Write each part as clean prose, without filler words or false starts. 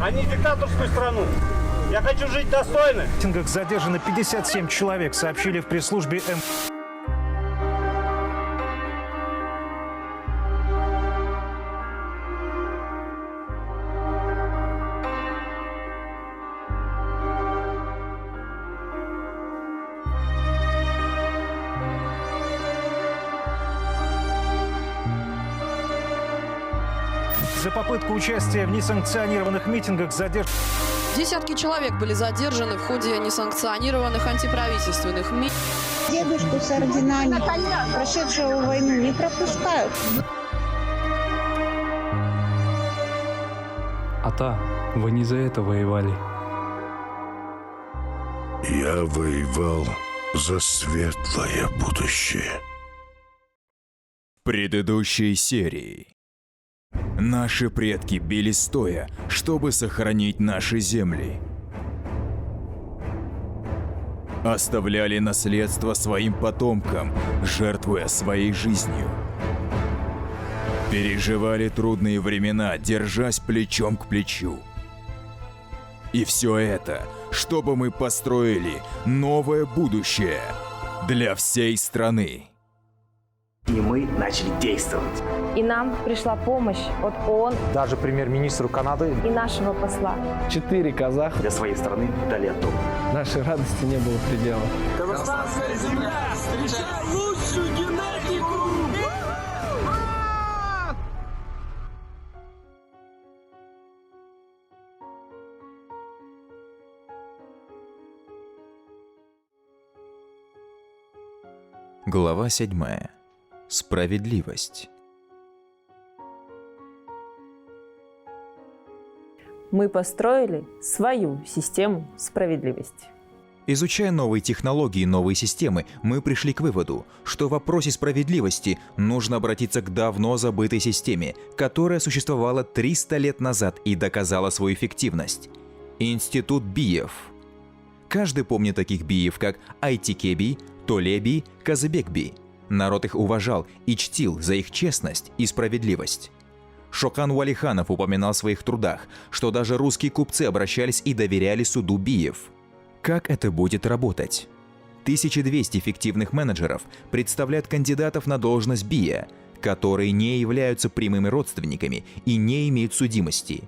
а не диктаторскую страну. Я хочу жить достойно. В митингах задержаны 57 человек, сообщили в пресс-службе МВД. За попытку участия в несанкционированных митингах задержаны. Десятки человек были задержаны в ходе несанкционированных антиправительственных митингов. Дедушку с орденами, прошедшего войну, не пропускают. Ата, вы не за это воевали. Я воевал за светлое будущее. В предыдущей серии. Наши предки били стоя, чтобы сохранить наши земли. Оставляли наследство своим потомкам, жертвуя своей жизнью. Переживали трудные времена, держась плечом к плечу. И все это, чтобы мы построили новое будущее для всей страны. И мы начали действовать. И нам пришла помощь от ООН. Даже премьер-министру Канады. И нашего посла. 4 казаха для своей страны дали отток. Нашей радости не было предела. Казахстанская земля! Встречай лучшую генетику! Глава 7. Справедливость. Мы построили свою систему справедливости. Изучая новые технологии и новые системы, мы пришли к выводу, что в вопросе справедливости нужно обратиться к давно забытой системе, которая существовала 300 лет назад и доказала свою эффективность. Институт биев. Каждый помнит таких биев, как Айтикеби, Толеби, Казыбекби. Народ их уважал и чтил за их честность и справедливость. Шокан Уалиханов упоминал в своих трудах, что даже русские купцы обращались и доверяли суду биев. Как это будет работать? 1200 фиктивных менеджеров представляют кандидатов на должность бия, которые не являются прямыми родственниками и не имеют судимости.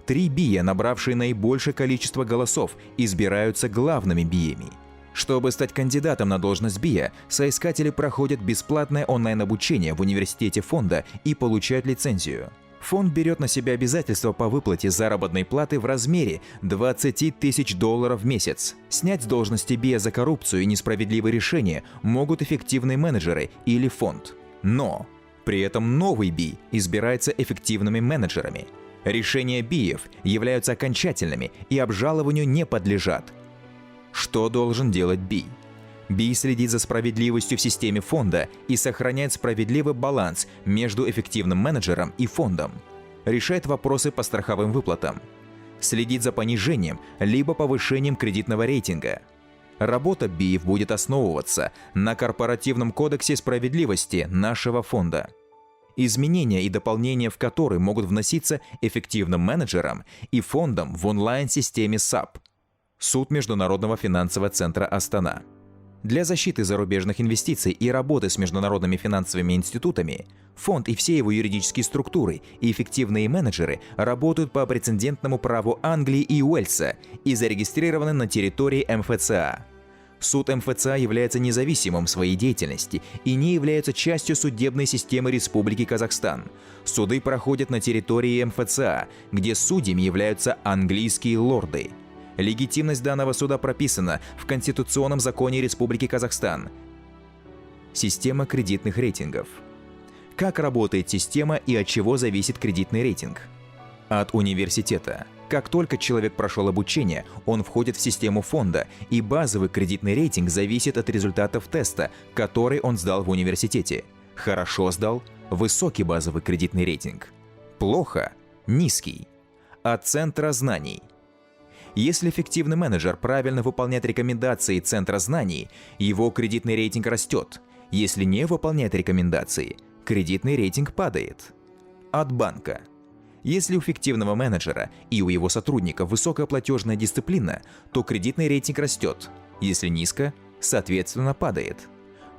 3 бия, набравшие наибольшее количество голосов, избираются главными биями. Чтобы стать кандидатом на должность бия, соискатели проходят бесплатное онлайн-обучение в университете фонда и получают лицензию. Фонд берет на себя обязательства по выплате заработной платы в размере $20 тысяч в месяц. Снять с должности бия за коррупцию и несправедливые решения могут эффективные менеджеры или фонд. Но при этом новый бий избирается эффективными менеджерами. Решения биев являются окончательными и обжалованию не подлежат. Что должен делать бий? Бий следит за справедливостью в системе фонда и сохраняет справедливый баланс между эффективным менеджером и фондом. Решает вопросы по страховым выплатам. Следит за понижением либо повышением кредитного рейтинга. Работа биев будет основываться на корпоративном кодексе справедливости нашего фонда. Изменения и дополнения в который могут вноситься эффективным менеджером и фондом в онлайн-системе САП. Суд Международного финансового центра Астана. Для защиты зарубежных инвестиций и работы с международными финансовыми институтами фонд и все его юридические структуры и эффективные менеджеры работают по прецедентному праву Англии и Уэльса и зарегистрированы на территории МФЦА. Суд МФЦА является независимым в своей деятельности и не является частью судебной системы Республики Казахстан. Суды проходят на территории МФЦА, где судьями являются английские лорды. Легитимность данного суда прописана в Конституционном законе Республики Казахстан. Система кредитных рейтингов. Как работает система и от чего зависит кредитный рейтинг? От университета. Как только человек прошел обучение, он входит в систему фонда, и базовый кредитный рейтинг зависит от результатов теста, который он сдал в университете. Хорошо сдал – высокий базовый кредитный рейтинг. Плохо – низкий. От центра знаний. Если эффективный менеджер правильно выполняет рекомендации Центра знаний, его кредитный рейтинг растет. Если не выполняет рекомендации, кредитный рейтинг падает. От банка. Если у фиктивного менеджера и у его сотрудников высокая платежная дисциплина, то кредитный рейтинг растет. Если низко, соответственно, падает.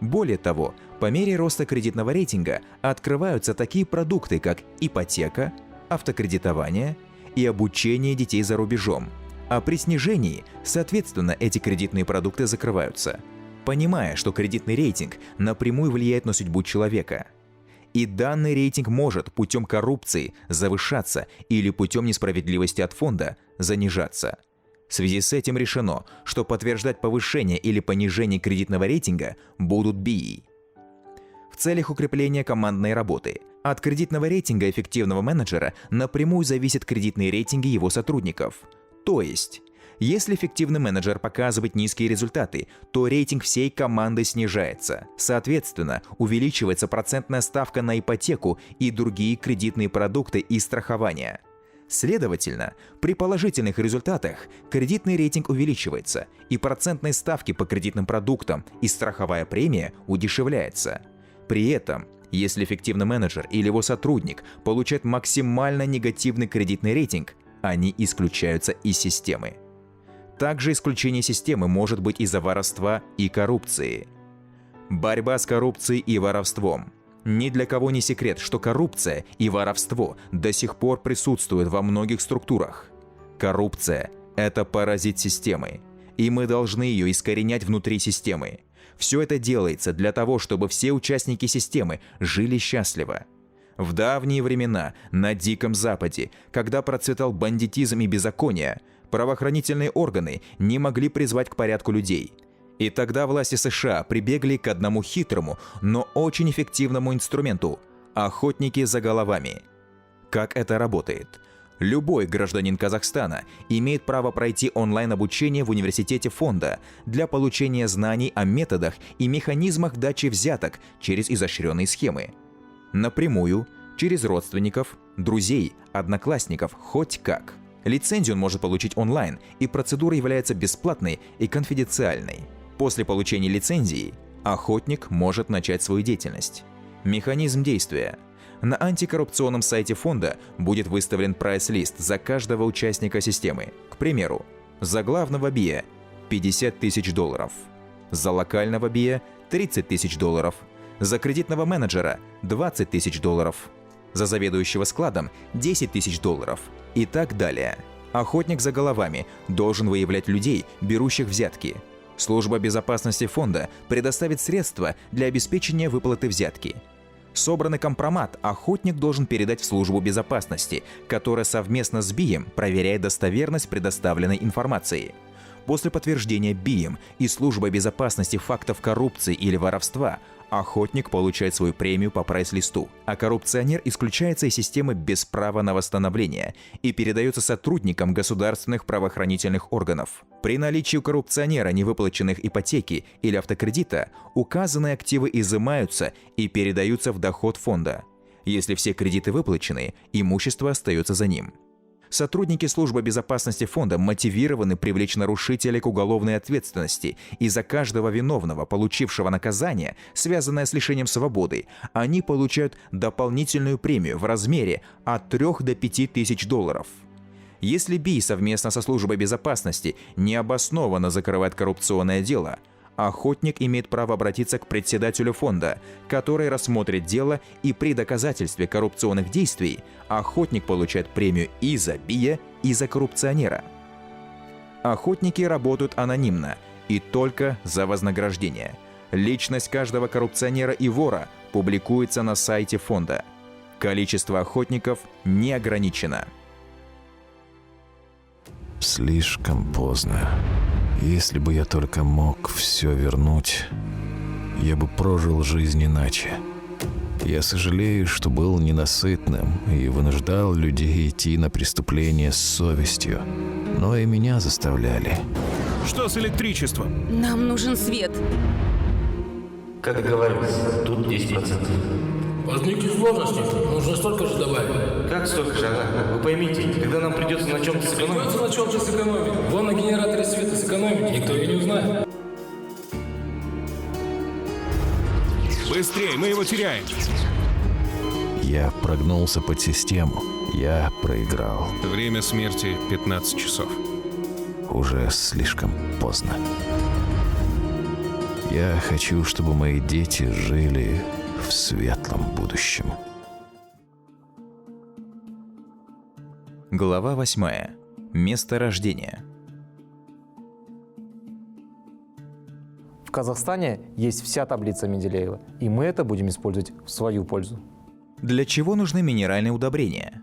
Более того, по мере роста кредитного рейтинга открываются такие продукты, как ипотека, автокредитование и обучение детей за рубежом. А при снижении, соответственно, эти кредитные продукты закрываются, понимая, что кредитный рейтинг напрямую влияет на судьбу человека. И данный рейтинг может путем коррупции завышаться или путем несправедливости от фонда занижаться. В связи с этим решено, что подтверждать повышение или понижение кредитного рейтинга будут BE. В целях укрепления командной работы от кредитного рейтинга эффективного менеджера напрямую зависят кредитные рейтинги его сотрудников. То есть, если эффективный менеджер показывает низкие результаты, то рейтинг всей команды снижается. Соответственно, увеличивается процентная ставка на ипотеку и другие кредитные продукты и страхование. Следовательно, при положительных результатах кредитный рейтинг увеличивается, и процентные ставки по кредитным продуктам и страховая премия удешевляется. При этом, если эффективный менеджер или его сотрудник получает максимально негативный кредитный рейтинг, они исключаются из системы. Также исключение системы может быть из-за воровства и коррупции. Борьба с коррупцией и воровством. Ни для кого не секрет, что коррупция и воровство до сих пор присутствуют во многих структурах. Коррупция – это паразит системы, и мы должны ее искоренять внутри системы. Все это делается для того, чтобы все участники системы жили счастливо. В давние времена, на Диком Западе, когда процветал бандитизм и беззаконие, правоохранительные органы не могли призвать к порядку людей. И тогда власти США прибегли к одному хитрому, но очень эффективному инструменту – охотники за головами. Как это работает? Любой гражданин Казахстана имеет право пройти онлайн-обучение в университете фонда для получения знаний о методах и механизмах дачи взяток через изощренные схемы. Напрямую, через родственников, друзей, одноклассников, хоть как. Лицензию он может получить онлайн, и процедура является бесплатной и конфиденциальной. После получения лицензии охотник может начать свою деятельность. Механизм действия. На антикоррупционном сайте фонда будет выставлен прайс-лист за каждого участника системы. К примеру, за главного BE – $50 000, за локального BE – $30 000, за кредитного менеджера – $20 000, за заведующего складом – $10 000 и так далее. Охотник за головами должен выявлять людей, берущих взятки. Служба безопасности фонда предоставит средства для обеспечения выплаты взятки. Собранный компромат охотник должен передать в службу безопасности, которая совместно с BIEM проверяет достоверность предоставленной информации. После подтверждения BIEM и службой безопасности фактов коррупции или воровства, охотник получает свою премию по прайс-листу, а коррупционер исключается из системы без права на восстановление и передается сотрудникам государственных правоохранительных органов. При наличии у коррупционера невыплаченных ипотеки или автокредита указанные активы изымаются и передаются в доход фонда. Если все кредиты выплачены, имущество остается за ним. Сотрудники службы безопасности фонда мотивированы привлечь нарушителя к уголовной ответственности, и за каждого виновного, получившего наказание, связанное с лишением свободы, они получают дополнительную премию в размере от $3 до $5 000. Если BIE совместно со службой безопасности необоснованно закрывает коррупционное дело, охотник имеет право обратиться к председателю фонда, который рассмотрит дело, и при доказательстве коррупционных действий охотник получает премию и за BIE, и за коррупционера. Охотники работают анонимно и только за вознаграждение. Личность каждого коррупционера и вора публикуется на сайте фонда. Количество охотников не ограничено. Слишком поздно. Если бы я только мог все вернуть, я бы прожил жизнь иначе. Я сожалею, что был ненасытным и вынуждал людей идти на преступления с совестью. Но и меня заставляли. Что с электричеством? Нам нужен свет. Как договорились, тут 10%. Возникли сложности, нужно столько же добавить. Как столько же, Вы поймите, когда нам придется на чем-то сэкономить... Придется на чем-то сэкономить. Вон на генераторе света сэкономить, никто и не узнает. Быстрее, мы его теряем. Я прогнулся под систему. Я проиграл. Время смерти 15 часов. Уже слишком поздно. Я хочу, чтобы мои дети жили в светлом будущем. Глава 8. Место рождения. В Казахстане есть вся таблица Менделеева, и мы это будем использовать в свою пользу. Для чего нужны минеральные удобрения?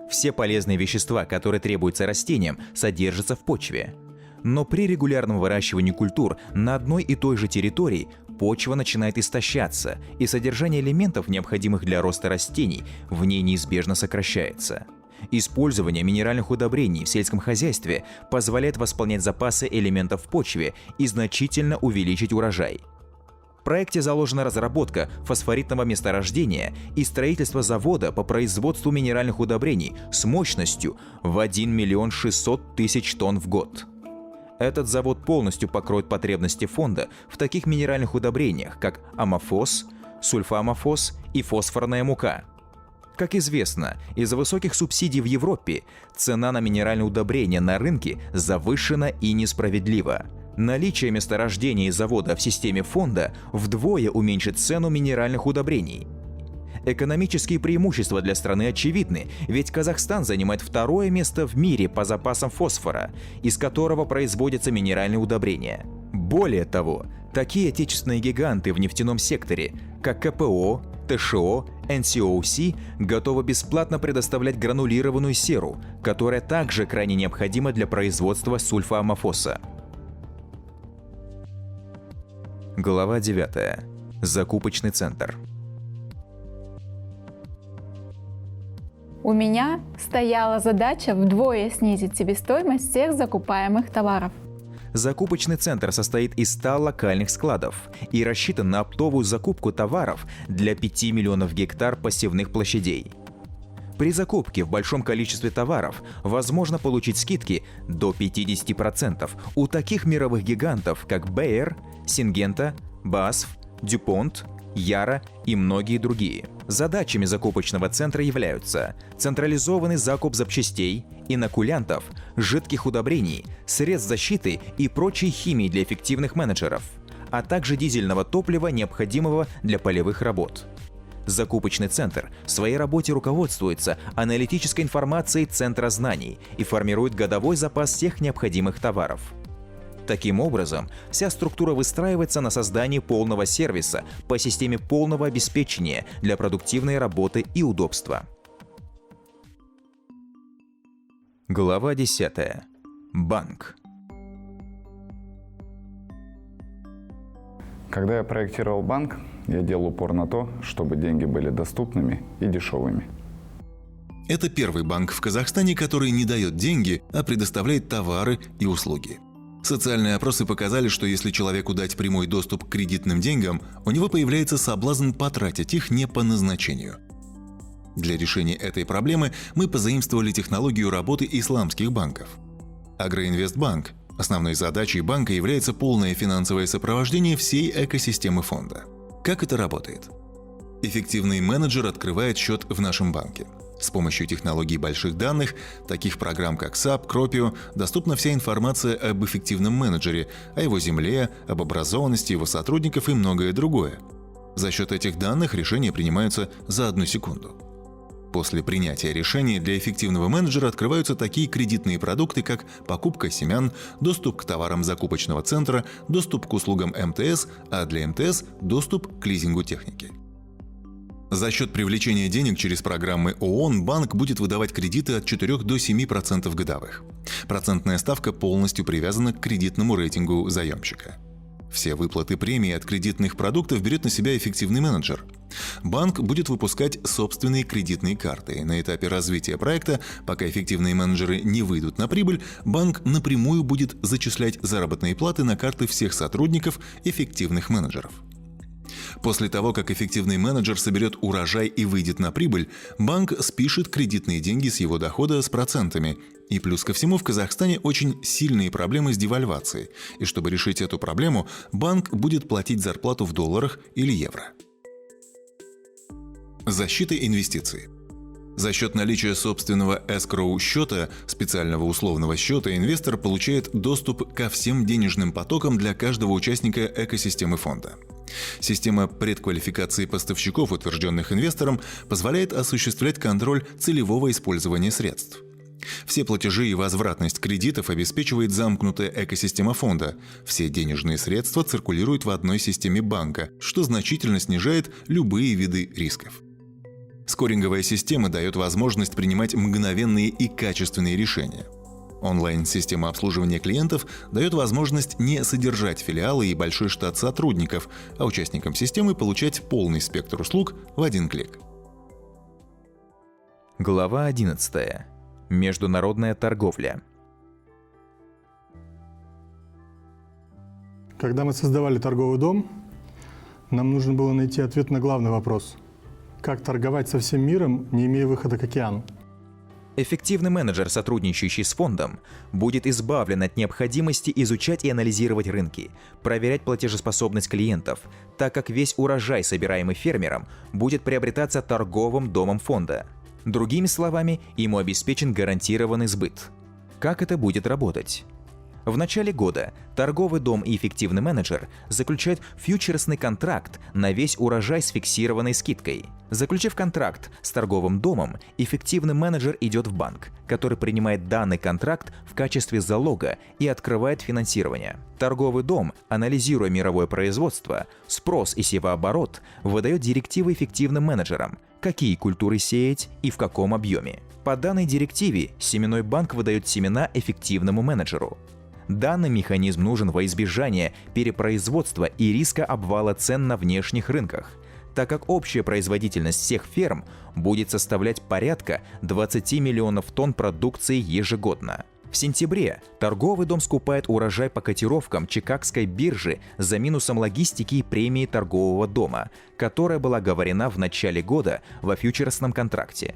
Все полезные вещества, которые требуются растениям, содержатся в почве. Но при регулярном выращивании культур на одной и той же территории почва начинает истощаться, и содержание элементов, необходимых для роста растений, в ней неизбежно сокращается. Использование минеральных удобрений в сельском хозяйстве позволяет восполнять запасы элементов в почве и значительно увеличить урожай. В проекте заложена разработка фосфоритного месторождения и строительство завода по производству минеральных удобрений с мощностью в 1 600 000 тонн в год. Этот завод полностью покроет потребности фонда в таких минеральных удобрениях, как аммофос, сульфамофос и фосфорная мука. Как известно, из-за высоких субсидий в Европе цена на минеральные удобрения на рынке завышена и несправедлива. Наличие месторождения и завода в системе фонда вдвое уменьшит цену минеральных удобрений. Экономические преимущества для страны очевидны, ведь Казахстан занимает второе место в мире по запасам фосфора, из которого производятся минеральные удобрения. Более того, такие отечественные гиганты в нефтяном секторе, как КПО, ТШО, NCOC, готовы бесплатно предоставлять гранулированную серу, которая также крайне необходима для производства сульфоаммофоса. Глава 9. Закупочный центр. У меня стояла задача вдвое снизить себестоимость всех закупаемых товаров. Закупочный центр состоит из 100 локальных складов и рассчитан на оптовую закупку товаров для 5 миллионов гектар посевных площадей. При закупке в большом количестве товаров возможно получить скидки до 50% у таких мировых гигантов, как Bayer, Syngenta, BASF, DuPont, Яра и многие другие. Задачами закупочного центра являются централизованный закуп запчастей, инокулянтов, жидких удобрений, средств защиты и прочей химии для эффективных менеджеров, а также дизельного топлива, необходимого для полевых работ. Закупочный центр в своей работе руководствуется аналитической информацией Центра знаний и формирует годовой запас всех необходимых товаров. Таким образом, вся структура выстраивается на создании полного сервиса по системе полного обеспечения для продуктивной работы и удобства. Глава 10. Банк. Когда я проектировал банк, я делал упор на то, чтобы деньги были доступными и дешевыми. Это первый банк в Казахстане, который не дает деньги, а предоставляет товары и услуги. Социальные опросы показали, что если человеку дать прямой доступ к кредитным деньгам, у него появляется соблазн потратить их не по назначению. Для решения этой проблемы мы позаимствовали технологию работы исламских банков. Агроинвестбанк. Основной задачей банка является полное финансовое сопровождение всей экосистемы фонда. Как это работает? Эффективный менеджер открывает счет в нашем банке. С помощью технологий больших данных, таких программ как SAP, Cropio, доступна вся информация об эффективном менеджере, о его земле, об образованности его сотрудников и многое другое. За счет этих данных решения принимаются за 1 секунду. После принятия решения для эффективного менеджера открываются такие кредитные продукты, как покупка семян, доступ к товарам закупочного центра, доступ к услугам МТС, а для МТС – доступ к лизингу техники. За счет привлечения денег через программы ООН банк будет выдавать кредиты от 4 до 7% годовых. Процентная ставка полностью привязана к кредитному рейтингу заемщика. Все выплаты премии от кредитных продуктов берет на себя эффективный менеджер. Банк будет выпускать собственные кредитные карты. На этапе развития проекта, пока эффективные менеджеры не выйдут на прибыль, банк напрямую будет зачислять заработные платы на карты всех сотрудников эффективных менеджеров. После того, как эффективный менеджер соберет урожай и выйдет на прибыль, банк спишет кредитные деньги с его дохода с процентами. И плюс ко всему в Казахстане очень сильные проблемы с девальвацией. И чтобы решить эту проблему, банк будет платить зарплату в долларах или евро. Защита инвестиций. За счет наличия собственного эскроу-счета, специального условного счета, инвестор получает доступ ко всем денежным потокам для каждого участника экосистемы фонда. Система предквалификации поставщиков, утвержденных инвестором, позволяет осуществлять контроль целевого использования средств. Все платежи и возвратность кредитов обеспечивает замкнутая экосистема фонда. Все денежные средства циркулируют в одной системе банка, что значительно снижает любые виды рисков. Скоринговая система дает возможность принимать мгновенные и качественные решения. Онлайн-система обслуживания клиентов дает возможность не содержать филиалы и большой штат сотрудников, а участникам системы получать полный спектр услуг в один клик. Глава 11. Международная торговля. Когда мы создавали торговый дом, нам нужно было найти ответ на главный вопрос: как торговать со всем миром, не имея выхода к океану? Эффективный менеджер, сотрудничающий с фондом, будет избавлен от необходимости изучать и анализировать рынки, проверять платежеспособность клиентов, так как весь урожай, собираемый фермером, будет приобретаться торговым домом фонда. Другими словами, ему обеспечен гарантированный сбыт. Как это будет работать? В начале года торговый дом и эффективный менеджер заключают фьючерсный контракт на весь урожай с фиксированной скидкой. Заключив контракт с торговым домом, эффективный менеджер идет в банк, который принимает данный контракт в качестве залога и открывает финансирование. Торговый дом, анализируя мировое производство, спрос и севооборот, выдает директивы эффективным менеджерам, какие культуры сеять и в каком объеме. По данной директиве семенной банк выдает семена эффективному менеджеру. Данный механизм нужен во избежание перепроизводства и риска обвала цен на внешних рынках, так как общая производительность всех ферм будет составлять порядка 20 миллионов тонн продукции ежегодно. В сентябре торговый дом скупает урожай по котировкам Чикагской биржи за минусом логистики и премии торгового дома, которая была оговорена в начале года во фьючерсном контракте.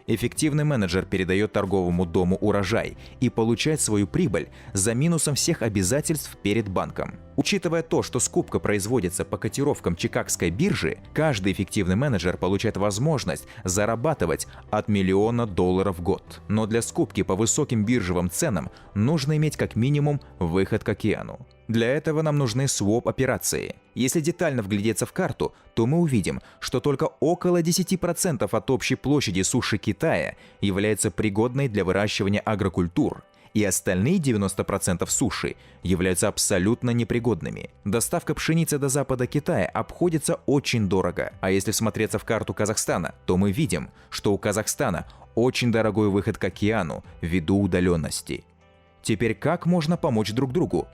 Эффективный менеджер передает торговому дому урожай и получает свою прибыль за минусом всех обязательств перед банком. Учитывая то, что скупка производится по котировкам Чикагской биржи, каждый эффективный менеджер получает возможность зарабатывать от $1 миллиона в год. Но для скупки по высоким биржевым ценам нужно иметь как минимум выход к океану. Для этого нам нужны своп-операции. Если детально вглядеться в карту, то мы увидим, что только около 10% от общей площади суши Китая является пригодной для выращивания агрокультур, и остальные 90% суши являются абсолютно непригодными. Доставка пшеницы до запада Китая обходится очень дорого, а если всмотреться в карту Казахстана, то мы видим, что у Казахстана очень дорогой выход к океану ввиду удаленности. Теперь как можно помочь друг другу?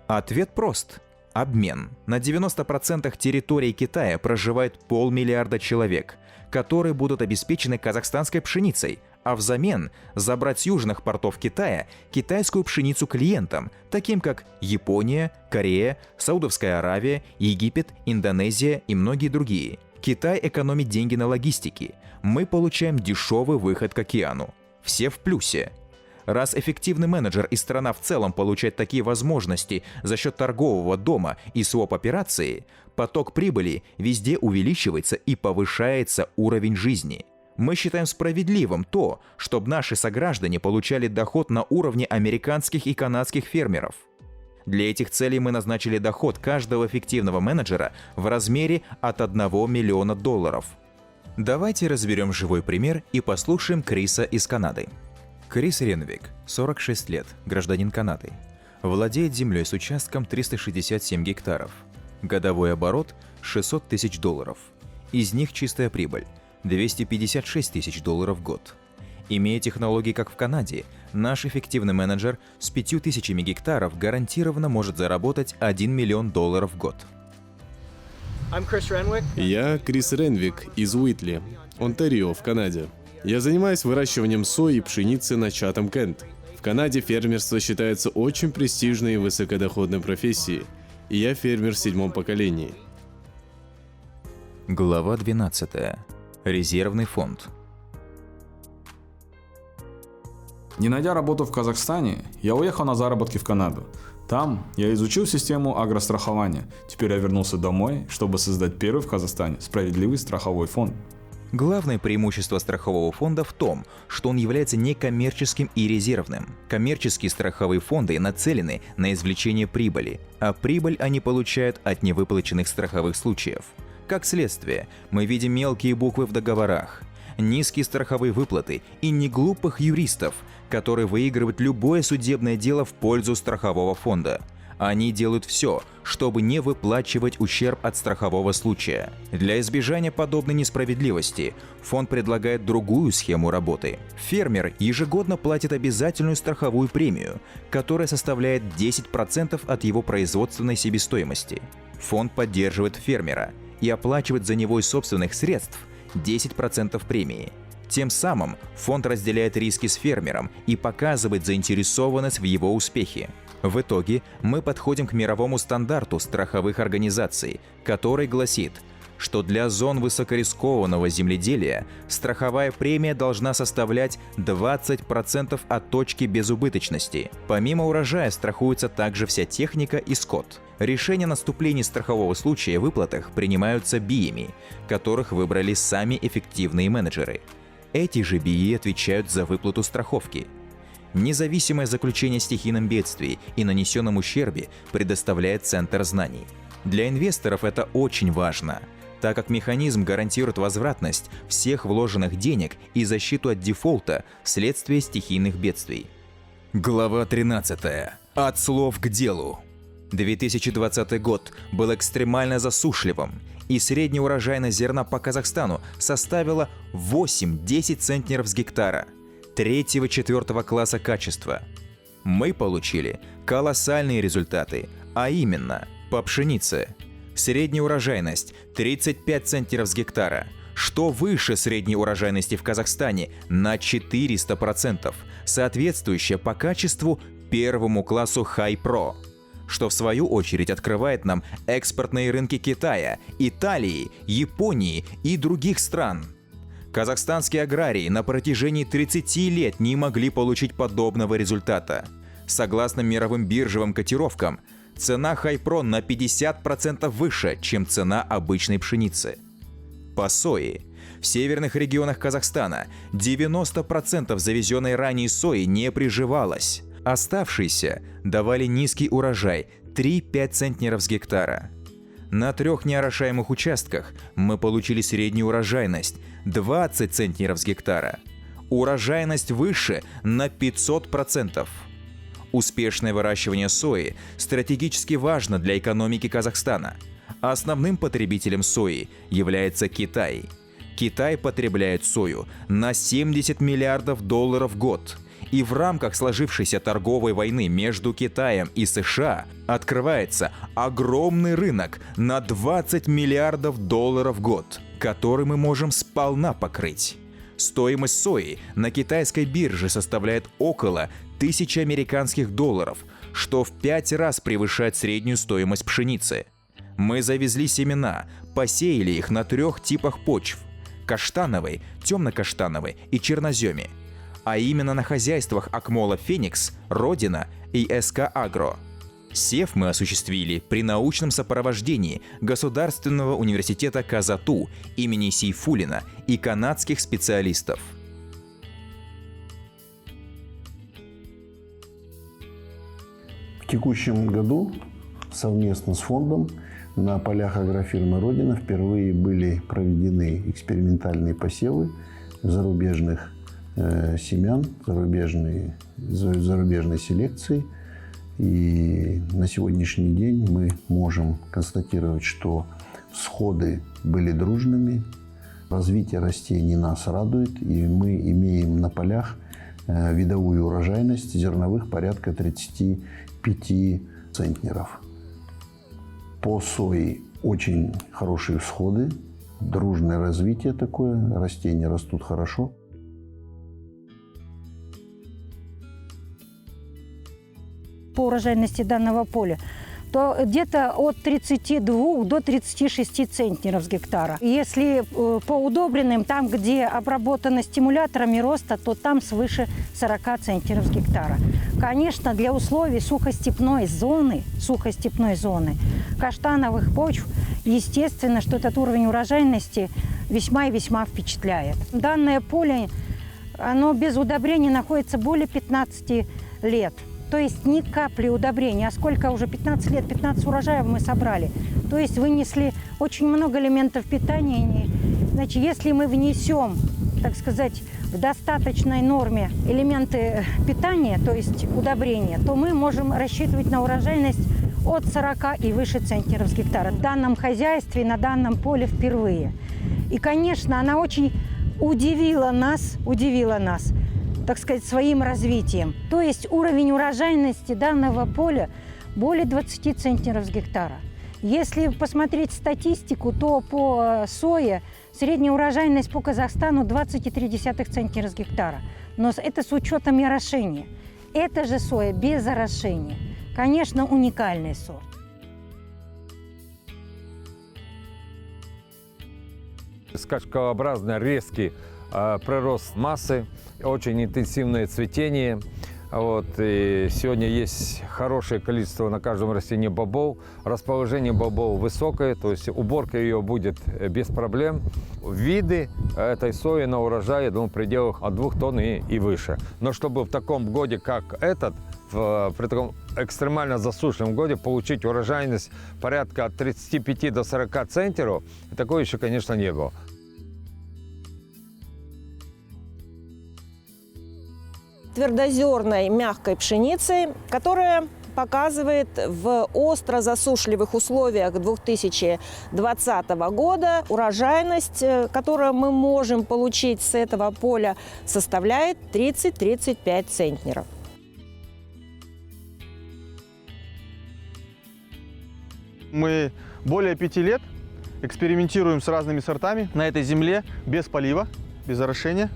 Ответ прост. Обмен. На 90% территории Китая проживает 500 миллиарда человек, которые будут обеспечены казахстанской пшеницей, а взамен забрать с южных портов Китая китайскую пшеницу клиентам, таким как Япония, Корея, Саудовская Аравия, Египет, Индонезия и многие другие. Китай экономит деньги на логистике. Мы получаем дешевый выход к океану. Все в плюсе. Раз эффективный менеджер и страна в целом получают такие возможности за счет торгового дома и своп-операции, поток прибыли везде увеличивается и повышается уровень жизни. Мы считаем справедливым то, чтобы наши сограждане получали доход на уровне американских и канадских фермеров. Для этих целей мы назначили доход каждого эффективного менеджера в размере от $1 миллиона. Давайте разберем живой пример и послушаем Криса из Канады. Крис Ренвик, 46 лет, гражданин Канады. Владеет землей с участком 367 гектаров. Годовой оборот $600 тысяч. Из них чистая прибыль $256 тысяч в год. Имея технологии, как в Канаде, наш эффективный менеджер с 5000 гектаров гарантированно может заработать $1 миллион в год. Я Крис Ренвик из Уитли, Онтарио, в Канаде. Я занимаюсь выращиванием сои и пшеницы на Чатам-Кент. В Канаде фермерство считается очень престижной и высокодоходной профессией, и я фермер в 7-м поколении. Глава 12. Резервный фонд. Не найдя работу в Казахстане, я уехал на заработки в Канаду. Там я изучил систему агрострахования. Теперь я вернулся домой, чтобы создать первый в Казахстане справедливый страховой фонд. Главное преимущество страхового фонда в том, что он является некоммерческим и резервным. Коммерческие страховые фонды нацелены на извлечение прибыли, а прибыль они получают от невыплаченных страховых случаев. Как следствие, мы видим мелкие буквы в договорах, низкие страховые выплаты и неглупых юристов, которые выигрывают любое судебное дело в пользу страхового фонда. Они делают все, чтобы не выплачивать ущерб от страхового случая. Для избежания подобной несправедливости фонд предлагает другую схему работы. Фермер ежегодно платит обязательную страховую премию, которая составляет 10% от его производственной себестоимости. Фонд поддерживает фермера и оплачивает за него из собственных средств 10% премии. Тем самым фонд разделяет риски с фермером и показывает заинтересованность в его успехе. В итоге мы подходим к мировому стандарту страховых организаций, который гласит, что для зон высокорискованного земледелия страховая премия должна составлять 20% от точки безубыточности. Помимо урожая страхуется также вся техника и скот. Решения о наступлении страхового случая в выплатах принимаются БИИами, которых выбрали сами эффективные менеджеры. Эти же БИИ отвечают за выплату страховки. Независимое заключение о стихийном бедствии и нанесенном ущербе предоставляет Центр знаний. Для инвесторов это очень важно, так как механизм гарантирует возвратность всех вложенных денег и защиту от дефолта вследствие стихийных бедствий. Глава 13. От слов к делу. 2020 год был экстремально засушливым, и средняя урожайность зерна по Казахстану составила 8-10 центнеров с гектара, 3-4 класса качества. Мы получили колоссальные результаты, а именно по пшенице. Средняя урожайность 35 центнеров с гектара, что выше средней урожайности в Казахстане на 400%, соответствующая по качеству первому классу High Pro, что в свою очередь открывает нам экспортные рынки Китая, Италии, Японии и других стран. Казахстанские аграрии на протяжении 30 лет не могли получить подобного результата. Согласно мировым биржевым котировкам, цена High Pro на 50% выше, чем цена обычной пшеницы. По сое. В северных регионах Казахстана 90% завезенной ранее сои не приживалось. Оставшиеся давали низкий урожай 3-5 центнеров с гектара. На 3 неорошаемых участках мы получили среднюю урожайность 20 центнеров с гектара. Урожайность выше на 500%. Успешное выращивание сои стратегически важно для экономики Казахстана. Основным потребителем сои является Китай. Китай потребляет сою на $70 миллиардов в год. И в рамках сложившейся торговой войны между Китаем и США открывается огромный рынок на $20 миллиардов в год, который мы можем сполна покрыть. Стоимость сои на китайской бирже составляет около $1000 американских, что в 5 раз превышает среднюю стоимость пшеницы. Мы завезли семена, посеяли их на 3 типах почв – каштановой, темно-каштановой и черноземе, а именно на хозяйствах Акмола Феникс, Родина и СК Агро. Сев мы осуществили при научном сопровождении Государственного университета Казату имени Сейфуллина и канадских специалистов. В текущем году совместно с фондом на полях агрофирмы «Родина» впервые были проведены экспериментальные посевы зарубежных семян, зарубежной селекции. И на сегодняшний день мы можем констатировать, что всходы были дружными, развитие растений нас радует, и мы имеем на полях видовую урожайность зерновых порядка 35 центнеров. По сое очень хорошие всходы, дружное развитие такое, растения растут хорошо. По урожайности данного поля, то где-то от 32 до 36 центнеров с гектара. Если по удобренным, там, где обработано стимуляторами роста, то там свыше 40 центнеров с гектара. Конечно, для условий сухостепной зоны, каштановых почв, естественно, что этот уровень урожайности весьма и весьма впечатляет. Данное поле, оно без удобрений находится более 15 лет. То есть ни капли удобрений. А сколько уже? 15 лет, 15 урожаев мы собрали. То есть вынесли очень много элементов питания. Значит, если мы внесем, так сказать, в достаточной норме элементы питания, то есть удобрения, то мы можем рассчитывать на урожайность от 40 и выше центнеров с гектара. В данном хозяйстве, на данном поле впервые. И, конечно, она очень удивила нас, так сказать, своим развитием. То есть уровень урожайности данного поля более 20 центнеров с гектара. Если посмотреть статистику, то по сое средняя урожайность по Казахстану 20,3 центнера с гектара. Но это с учетом и орошения. Это же соя без орошения. Конечно, уникальный сорт. Скачкообразно резкий прирост массы, очень интенсивное цветение. И сегодня есть хорошее количество на каждом растении бобов. Расположение бобов высокое, то есть уборка ее будет без проблем. Виды этой сои на урожай, я думаю, в пределах от 2 тонн и выше. Но чтобы в таком годе, как этот, при таком экстремально засушливом годе получить урожайность порядка от 35 до 40 центнеров, такого еще, конечно, не было. Твердозерной мягкой пшеницы, которая показывает в остро засушливых условиях 2020 года урожайность, которую мы можем получить с этого поля, составляет 30-35 центнеров. Мы более 5 лет экспериментируем с разными сортами на этой земле без полива, без орошения.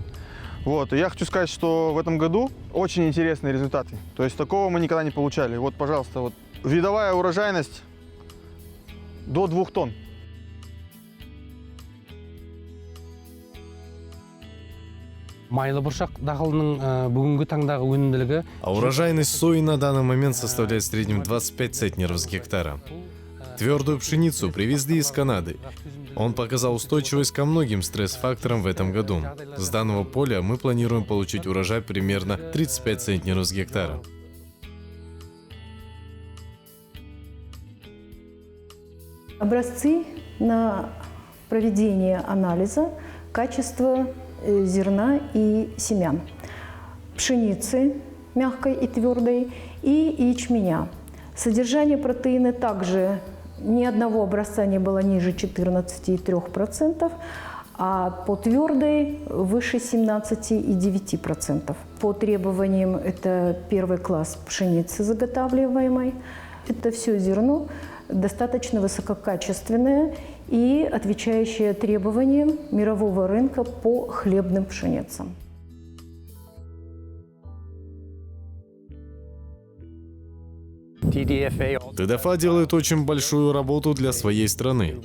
И я хочу сказать, что в этом году очень интересные результаты. То есть такого мы никогда не получали. Пожалуйста, видовая урожайность до 2 тонн. А урожайность сои на данный момент составляет в среднем 25 центнеров с гектара. Твердую пшеницу привезли из Канады. Он показал устойчивость ко многим стресс-факторам в этом году. С данного поля мы планируем получить урожай примерно 35 центнеров с гектара. Образцы на проведение анализа качества зерна и семян, пшеницы мягкой и твердой и ячменя. Содержание протеина также ни одного образца не было ниже 14,3%, а по твердой выше 17,9%. По требованиям это первый класс пшеницы заготавливаемой. Это все зерно достаточно высококачественное и отвечающее требованиям мирового рынка по хлебным пшеницам. ТДФА делает очень большую работу для своей страны.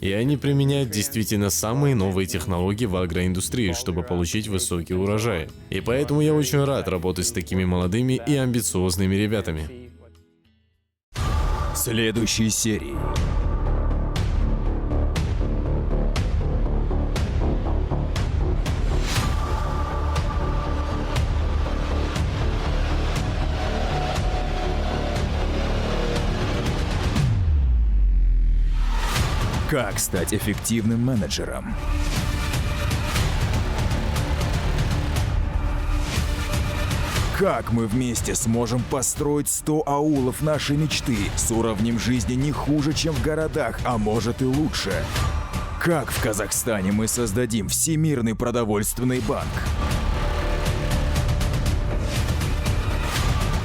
И они применяют действительно самые новые технологии в агроиндустрии, чтобы получить высокий урожай. И поэтому я очень рад работать с такими молодыми и амбициозными ребятами. Следующие серии. Как стать эффективным менеджером? Как мы вместе сможем построить 100 аулов нашей мечты с уровнем жизни не хуже, чем в городах, а может и лучше? Как в Казахстане мы создадим Всемирный продовольственный банк?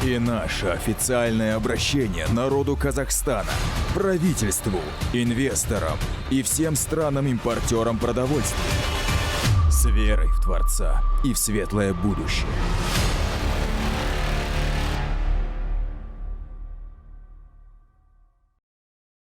И наше официальное обращение народу Казахстана, правительству, инвесторам и всем странам-импортерам продовольствия. С верой в Творца и в светлое будущее.